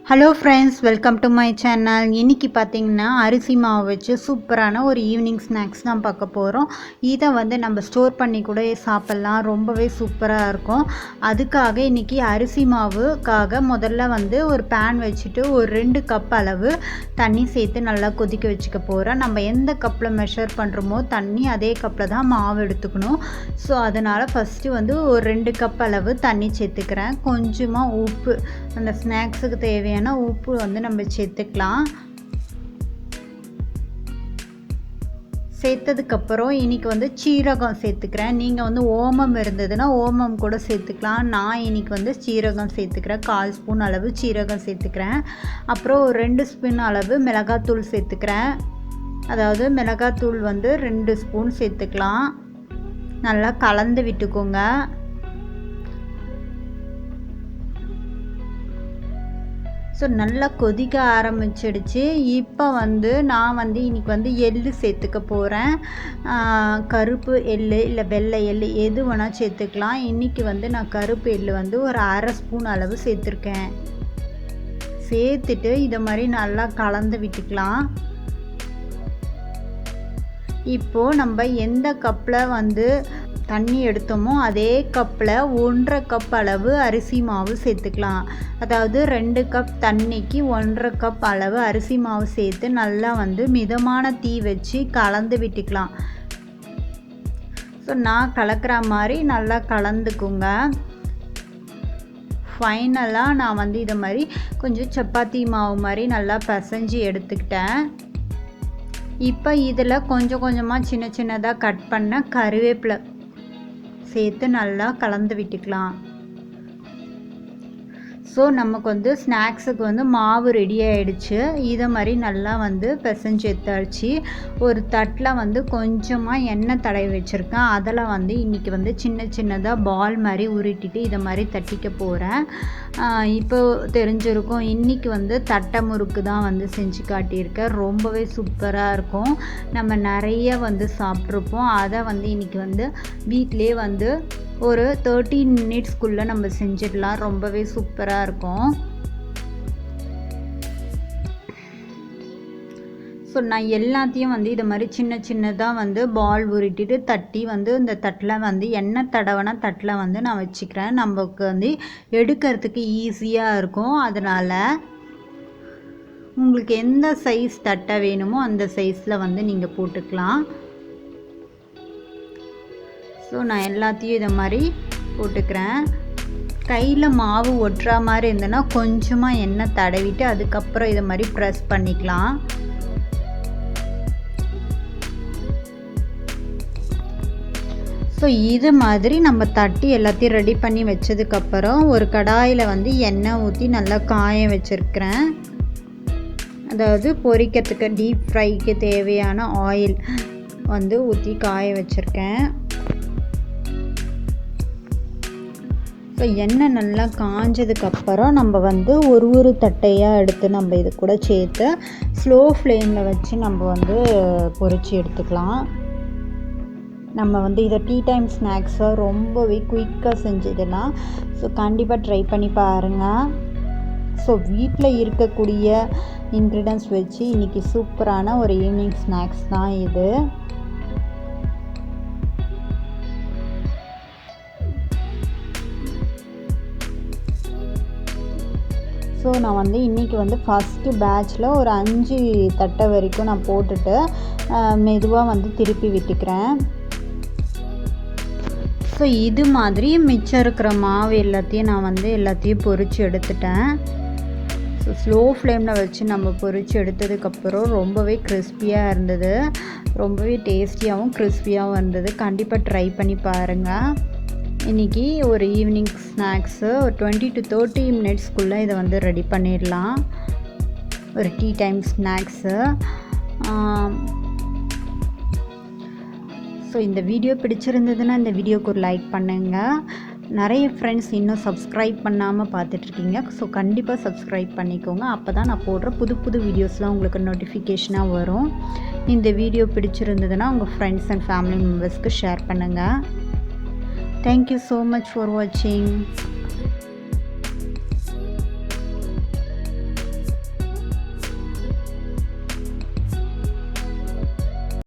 Hello friends, welcome to my channel. இன்றைக்கி பார்த்திங்கன்னா அரிசி மாவு வச்சு சூப்பரான ஒரு ஈவினிங் ஸ்நாக்ஸ் தான் பார்க்க போகிறோம். இதை நம்ம ஸ்டோர் பண்ணி கூட சாப்பிட்லாம், ரொம்பவே சூப்பராக இருக்கும். அதுக்காக இன்றைக்கி அரிசி மாவுக்காக முதல்ல ஒரு பேன் வச்சுட்டு ஒரு 2 கப் அளவு தண்ணி சேர்த்து நல்லா கொதிக்க வச்சுக்க போகிறேன். நம்ம எந்த கப்பில் மெஷர் பண்ணுறோமோ தண்ணி அதே கப்பில் தான் மாவு எடுத்துக்கணும். ஸோ அதனால் ஃபஸ்ட்டு ஒரு 2 கப் அளவு தண்ணி சேர்த்துக்கிறேன். கொஞ்சமாக உப்பு, அந்த ஸ்நாக்ஸுக்கு தேவையான உப்பு நம்ம சேர்த்துக்கலாம். சேர்த்ததுக்கப்புறம் இன்றைக்கி சீரகம் சேர்த்துக்கிறேன். நீங்கள் ஓமம் இருந்ததுன்னா ஓமம் கூட சேர்த்துக்கலாம். நான் இன்றைக்கி சீரகம் சேர்த்துக்கிறேன். 1/4 ஸ்பூன் அளவு சீரகம் சேர்த்துக்கிறேன். அப்புறம் ஒரு 2 ஸ்பூன் அளவு மிளகாத்தூள் சேர்த்துக்கிறேன். அதாவது மிளகாத்தூள் 2 ஸ்பூன் சேர்த்துக்கலாம். நல்லா கலந்து விட்டுக்கோங்க. ஸோ நல்லா கொதிக்க ஆரம்பிச்சிடுச்சு. இப்போ நான் இன்றைக்கி எள்ளு சேர்த்துக்க போகிறேன். கருப்பு எள்ளு இல்லை வெள்ளை எள்ளு எது வேணால் சேர்த்துக்கலாம். இன்றைக்கி நான் கருப்பு எள்ளு ஒரு 1/2 ஸ்பூன் அளவு சேர்த்துருக்கேன். சேர்த்துட்டு இதை மாதிரி நல்லா கலந்து விட்டுக்கலாம். இப்போது நம்ம எந்த கப்பில் தண்ணி எடுத்தோமோ அதே கப்பில் 1/2 கப் அளவு அரிசி மாவு சேர்த்துக்கலாம். அதாவது 2 கப் தண்ணிக்கு 1/2 கப் அளவு அரிசி மாவு சேர்த்து நல்லா மிதமான தீ வச்சு கலந்து விட்டுக்கலாம். ஸோ நான் கலக்கிற மாதிரி நல்லா கலந்துக்குங்க. ஃபைனலாக நான் இதை மாதிரி கொஞ்சம் சப்பாத்தி மாவு மாதிரி நல்லா பிசைஞ்சு எடுத்துக்கிட்டேன். இப்போ இதில் கொஞ்சம் கொஞ்சமாக சின்ன சின்னதாக கட் பண்ண கருவேப்பிலை சேர்த்து நல்லா கலந்து விட்டுக்கலாம். ஸோ நமக்கு ஸ்நாக்ஸுக்கு மாவு ரெடி ஆகிடுச்சு. இதை மாதிரி நல்லா பிசைஞ்சு எடுத்தாச்சு. ஒரு தட்டில் கொஞ்சமாக எண்ணெய் தடவி வச்சுருக்கேன். அதில் இன்றைக்கி சின்ன சின்னதாக பால் மாதிரி உருட்டிட்டு இதை மாதிரி தட்டிக்க போகிறேன். இப்போ தெரிஞ்சிருக்கும், இன்றைக்கி தட்டை முறுக்கு தான் செஞ்சு காட்டியிருக்கேன். ரொம்பவே சூப்பராக இருக்கும். நம்ம நிறைய சாப்பிட்ருப்போம். அதை இன்றைக்கி வீட்டிலே ஒரு 13 மினிட்ஸ்க்குள்ளே நம்ம செஞ்சிடலாம். ரொம்பவே சூப்பராக இருக்கும். ஸோ நான் எல்லாத்தையும் இதை மாதிரி சின்ன சின்னதாக பால் உருட்டிட்டு தட்டி இந்த தட்டில் எண்ணெய் தடவைனா தட்டில் நான் வச்சுக்கிறேன். நமக்கு எடுக்கிறதுக்கு ஈஸியாக இருக்கும். அதனால் உங்களுக்கு எந்த சைஸ் தட்டை வேணுமோ அந்த சைஸில் நீங்கள் போட்டுக்கலாம். ஸோ நான் எல்லாத்தையும் இதை மாதிரி போட்டுக்கிறேன். கையில் மாவு ஒட்டுற மாதிரி இருந்ததுன்னா கொஞ்சமாக எண்ணெய் தடவிட்டு அதுக்கப்புறம் இதை மாதிரி ப்ரெஸ் பண்ணிக்கலாம். ஸோ இது மாதிரி நம்ம தட்டி எல்லாத்தையும் ரெடி பண்ணி வச்சதுக்கப்புறம் ஒரு கடாயில் எண்ணெய் ஊற்றி நல்லா காய வச்சுருக்கிறேன். அதாவது பொரிக்கிறதுக்கு டீப் ஃப்ரைக்கு தேவையான ஆயில் ஊற்றி காய வச்சுருக்கேன். ஸோ எண்ணெய் நல்லா காஞ்சதுக்கப்புறம் நம்ம ஒரு தட்டையாக எடுத்து நம்ம இது கூட சேர்த்து ஸ்லோ ஃப்ளேமில் வச்சு நம்ம பொரித்து எடுத்துக்கலாம். நம்ம இதை டீ டைம் ஸ்நாக்ஸாக ரொம்பவே குயிக்காக செஞ்சதுலாம். ஸோ கண்டிப்பாக ட்ரை பண்ணி பாருங்கள். ஸோ வீட்டில் இருக்கக்கூடிய இன்க்ரீடியன்ஸ் வச்சு இன்றைக்கி சூப்பரான ஒரு ஈவினிங் ஸ்நாக்ஸ் தான் இது. ஸோ நான் இன்றைக்கி ஃபஸ்ட்டு பேட்சில் ஒரு 5 தட்டை வரைக்கும் நான் போட்டுட்டு மெதுவாக திருப்பி விட்டுக்கிறேன். ஸோ இது மாதிரி மிச்சம் இருக்கிற மாவு எல்லாத்தையும் நான் எல்லாத்தையும் பொரித்து எடுத்துட்டேன். ஸோ ஸ்லோ ஃப்ளேமில் வச்சு நம்ம பொரித்து எடுத்ததுக்கப்புறம் ரொம்பவே கிறிஸ்பியாக இருந்தது. ரொம்பவே டேஸ்டியாகவும் கிறிஸ்பியாகவும் இருந்தது. கண்டிப்பாக ட்ரை பண்ணி பாருங்கள். இன்றைக்கி ஒரு ஈவினிங் ஸ்நாக்ஸு ஒரு 20 to 30 மினிட்ஸ்க்குள்ளே இதை ரெடி பண்ணிடலாம். ஒரு டீ டைம் ஸ்நாக்ஸு. ஸோ இந்த வீடியோ பிடிச்சிருந்ததுன்னா இந்த வீடியோக்கு ஒரு லைக் பண்ணுங்கள். நிறைய ஃப்ரெண்ட்ஸ் இன்னும் சப்ஸ்கிரைப் பண்ணாமல் பார்த்துட்ருக்கீங்க. ஸோ கண்டிப்பாக சப்ஸ்கிரைப் பண்ணிக்கோங்க. அப்போ தான் நான் போடுற புது புது வீடியோஸ்லாம் உங்களுக்கு நோட்டிஃபிகேஷனாக வரும். இந்த வீடியோ பிடிச்சிருந்ததுன்னா உங்கள் ஃப்ரெண்ட்ஸ் அண்ட் ஃபேமிலி மெம்பர்ஸ்க்கு ஷேர் பண்ணுங்கள். Thank you so much for watching.